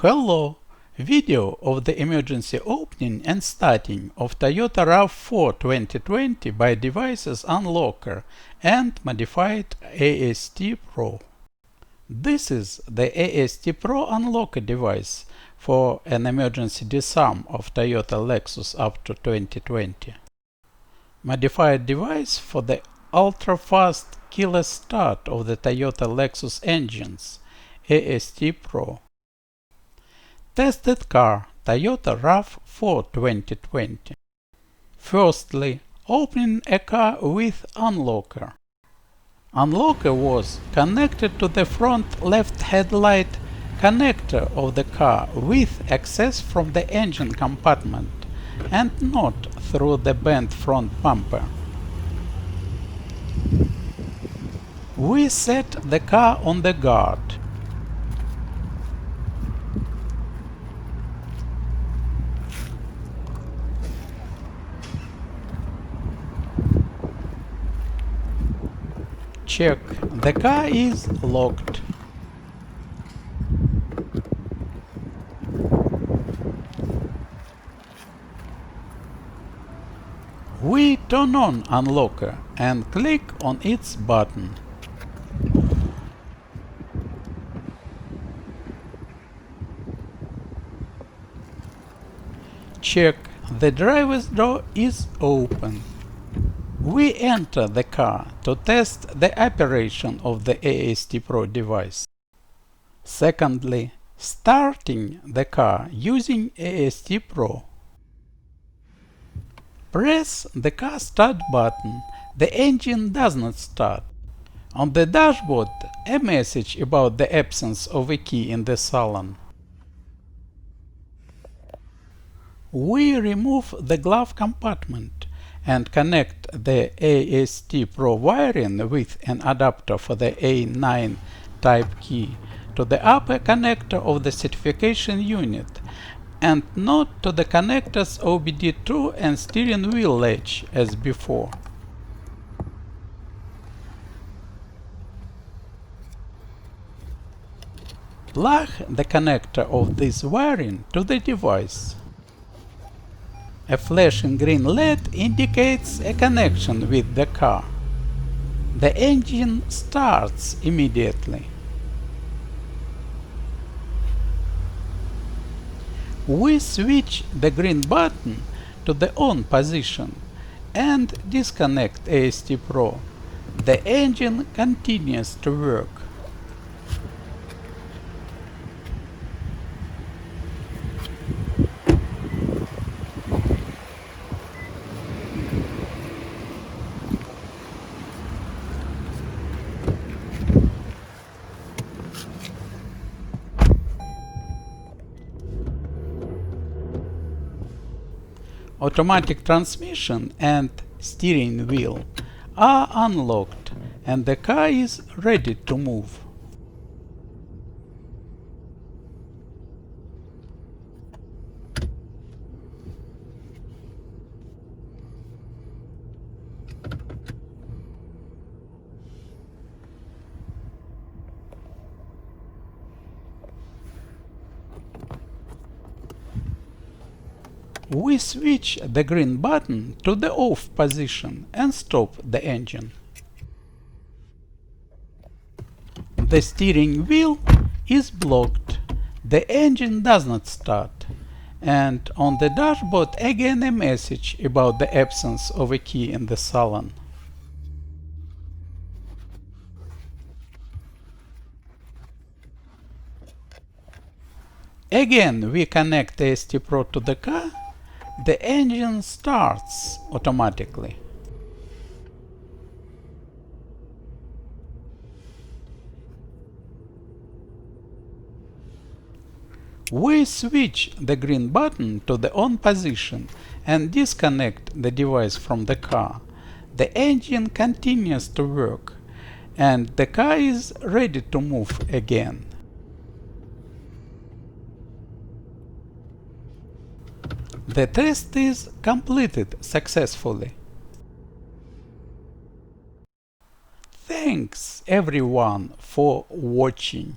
Hello! Video of the emergency opening and starting of Toyota RAV4 2020 by devices unlocker and modified AST PRO. This is the AST PRO unlocker device for an emergency disarm of Toyota Lexus up to 2020. Modified device for the ultra-fast keyless start of the Toyota Lexus engines, AST PRO. Tested car Toyota RAV4 2020. Firstly, opening a car with unlocker. Unlocker was connected to the front left headlight connector of the car with access from the engine compartment and not through the bent front bumper. We set the car on the guard. Check, the car is locked. We turn on unlocker and click on its button. Check, the driver's door is open. We enter the car to test the operation of the AST PRO device. Secondly, starting the car using AST PRO. Press the car start button. The engine does not start. On the dashboard, a message about the absence of a key in the salon. We remove the glove compartment and connect the AST PRO wiring with an adapter for the A9 type key to the upper connector of the certification unit and not to the connectors OBD2 and steering wheel latch as before. Plug the connector of this wiring to the device. A flashing green LED indicates a connection with the car. The engine starts immediately. We switch the green button to the on position and disconnect AST PRO. The engine continues to work. Automatic transmission and steering wheel are unlocked and the car is ready to move. We switch the green button to the off position and stop the engine. The steering wheel is blocked. The engine does not start. And on the dashboard again a message about the absence of a key in the salon. Again we connect AST PRO to the car. The engine starts automatically. We switch the green button to the on position and disconnect the device from the car. The engine continues to work and the car is ready to move again. The test is completed successfully. Thanks everyone for watching.